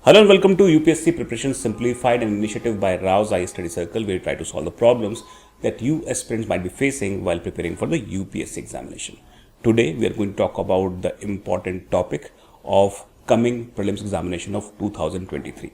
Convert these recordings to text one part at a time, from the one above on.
Hello and welcome to UPSC Preparation Simplified, an initiative by Rao's IAS Study Circle, where we try to solve the problems that you aspirants might be facing while preparing for the UPSC examination. Today we are going to talk about the important topic of coming prelims examination of 2023.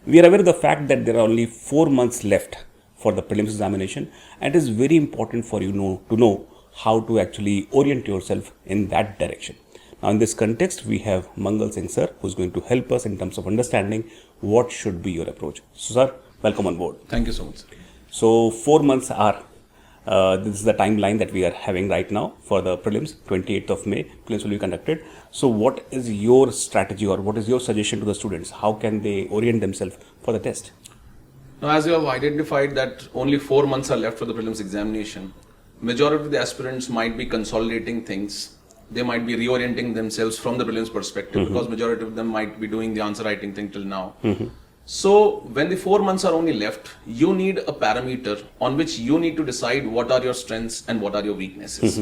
We are aware of the fact that there are only 4 months left for the prelims examination, and it is very important for you to know how to actually orient yourself in that direction. Now, in this context, we have Mangal Singh sir, who is going to help us in terms of understanding what should be your approach. So, sir, welcome on board. Thank you so much, sir. So, 4 months are, this is the timeline that we are having right now for the prelims. 28th of May, prelims will be conducted. So, what is your strategy or what is your suggestion to the students? How can they orient themselves for the test? Now, as you have identified that only 4 months are left for the prelims examination, majority of the aspirants might be consolidating things. They might be reorienting themselves from the prelims perspective because majority of them might be doing the answer writing thing till now. So when the 4 months are only left, you need a parameter on which you need to decide what are your strengths and what are your weaknesses.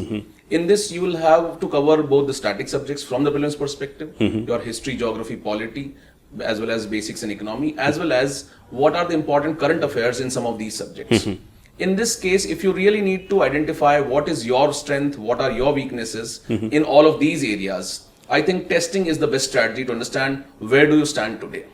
In this, you will have to cover both the static subjects from the prelims perspective, your history, geography, polity, as well as basics and economy, as well as what are the important current affairs in some of these subjects. In this case, if you really need to identify what is your strength, what are your weaknesses in all of these areas, I think testing is the best strategy to understand where do you stand today.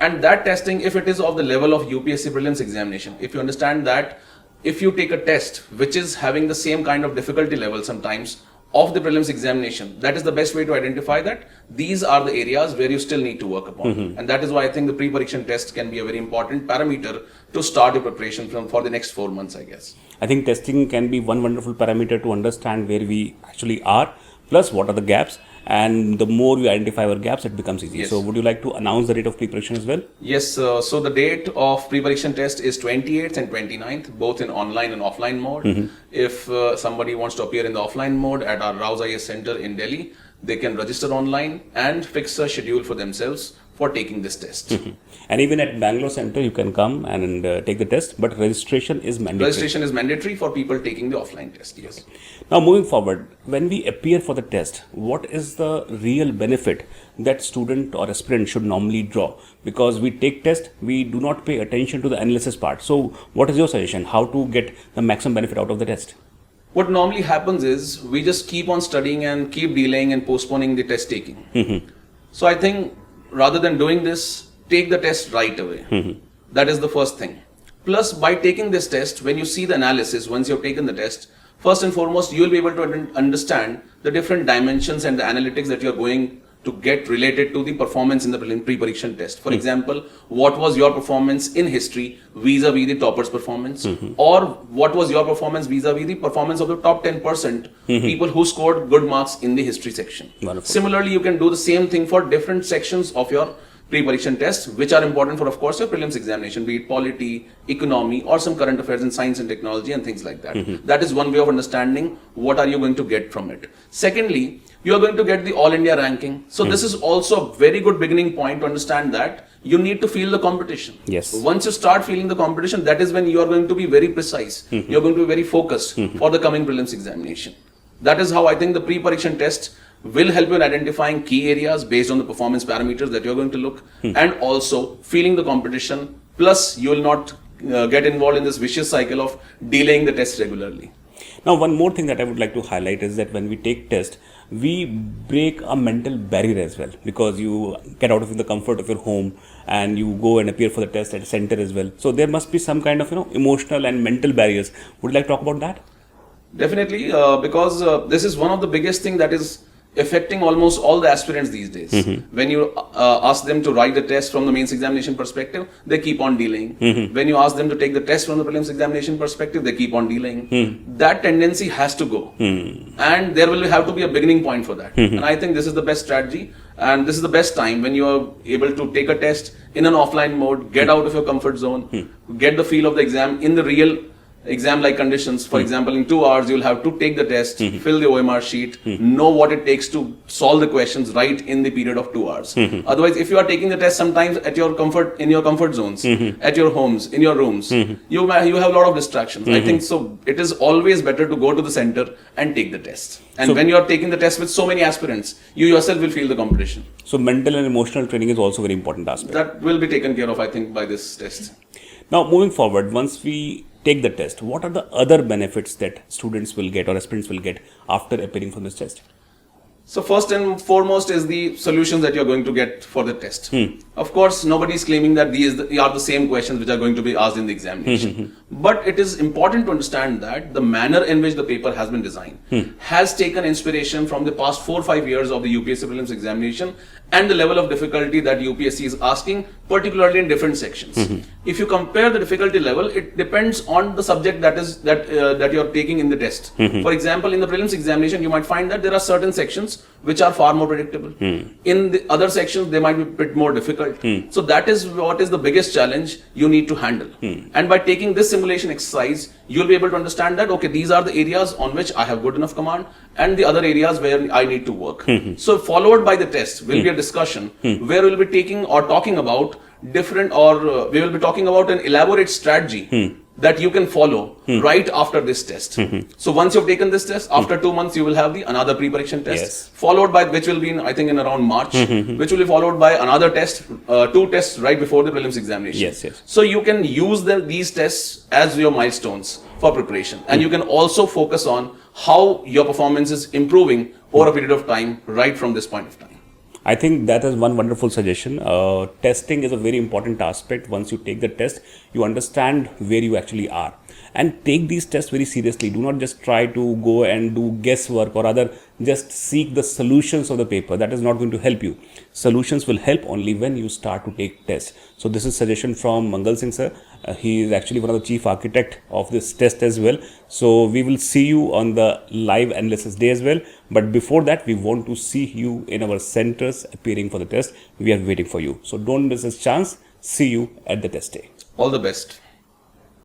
And that testing, if it is of the level of UPSC Prelims examination, if you understand that if you take a test which is having the same kind of difficulty level sometimes of the prelims examination, that is the best way to identify that these are the areas where you still need to work upon. And that is why I think the pre-Pareekshan test can be a very important parameter to start your preparation for the next 4 months, I guess. I think testing can be one wonderful parameter to understand where we actually are, plus what are the gaps. And the more we identify our gaps, it becomes easy. Yes. So, would you like to announce the date of preparation as well? Yes, so the date of pre-Pareekshan test is 28th and 29th, both in online and offline mode. If somebody wants to appear in the offline mode at our Rao's IAS Center in Delhi, they can register online and fix a schedule for themselves for taking this test. And even at Bangalore Center, you can come and take the test, but registration is mandatory. Registration is mandatory for people taking the offline test, yes. Now, moving forward, when we appear for the test, what is the real benefit that student or aspirant should normally draw? Because we take test, we do not pay attention to the analysis part. So, what is your suggestion? How to get the maximum benefit out of the test? What normally happens is we just keep on studying and keep delaying and postponing the test taking. So, I think rather than doing this, take the test right away. That is the first thing. Plus, by taking this test, when you see the analysis, once you have taken the test, first and foremost, you will be able to understand the different dimensions and the analytics that you are going to get related to the performance in the pre-Pareekshan test. For example, what was your performance in history vis-a-vis the topper's performance? Or what was your performance vis-a-vis the performance of the top 10% people who scored good marks in the history section? Wonderful. Similarly, you can do the same thing for different sections of your pre-Pareekshan tests, which are important for, of course, your prelims examination, be it polity, economy, or some current affairs in science and technology and things like that. That is one way of understanding what are you going to get from it. Secondly, you are going to get the All India ranking. So this is also a very good beginning point to understand that you need to feel the competition. Yes. Once you start feeling the competition, that is when you are going to be very precise. You are going to be very focused for the coming prelims examination. That is how I think the pre-Pareekshan test will help you in identifying key areas based on the performance parameters that you're going to look and also feeling the competition. Plus, you will not get involved in this vicious cycle of delaying the test regularly. Now, one more thing that I would like to highlight is that when we take test, we break a mental barrier as well, because you get out of the comfort of your home and you go and appear for the test at center as well. So there must be some kind of emotional and mental barriers. Would you like to talk about that? Definitely, because this is one of the biggest thing that is affecting almost all the aspirants these days. When you ask them to write the test from the mains examination perspective, they keep on delaying. When you ask them to take the test from the prelims examination perspective, they keep on delaying. That tendency has to go. And there will have to be a beginning point for that. And I think this is the best strategy. And this is the best time when you are able to take a test in an offline mode, get out of your comfort zone, get the feel of the exam in the real exam-like conditions. For example, in 2 hours, you'll have to take the test, fill the OMR sheet, know what it takes to solve the questions right in the period of 2 hours. Otherwise, if you are taking the test sometimes at your comfort zones, at your homes, in your rooms, you have a lot of distractions. I think so. It is always better to go to the center and take the test. And when you are taking the test with so many aspirants, you yourself will feel the competition. So mental and emotional training is also a very important aspect. That will be taken care of, I think, by this test. Now, moving forward, once we take the test, what are the other benefits that students will get or aspirants will get after appearing for this test? So first and foremost is the solutions that you're going to get for the test. Of course, nobody is claiming that these are the same questions which are going to be asked in the examination. But it is important to understand that the manner in which the paper has been designed has taken inspiration from the past 4 or 5 years of the UPSC Prelims examination and the level of difficulty that UPSC is asking, particularly in different sections. If you compare the difficulty level, it depends on the subject that you're taking in the test. For example, in the prelims examination, you might find that there are certain sections which are far more predictable. In the other sections, they might be a bit more difficult. So that is what is the biggest challenge you need to handle. And by taking this simulation exercise, you'll be able to understand that, okay, these are the areas on which I have good enough command and the other areas where I need to work. So followed by the test will be a discussion where we'll be taking or talking about different we will be talking about an elaborate strategy that you can follow right after this test. So once you've taken this test, after 2 months, you will have another pre-pareekshan test, followed by, which will be in, I think, in around March, which will be followed by another test, 2 tests right before the prelims examination. So you can use these tests as your milestones for preparation. And you can also focus on how your performance is improving over a period of time right from this point of time. I think that is one wonderful suggestion. Testing is a very important aspect. Once you take the test, you understand where you actually are. And take these tests very seriously. Do not just try to go and do guesswork or rather just seek the solutions of the paper. That is not going to help you. Solutions will help only when you start to take tests. So this is suggestion from Mangal Singh sir. He is actually one of the chief architect of this test as well. So we will see you on the live analysis day as well. But before that, we want to see you in our centers appearing for the test. We are waiting for you. So don't miss this chance. See you at the test day. All the best.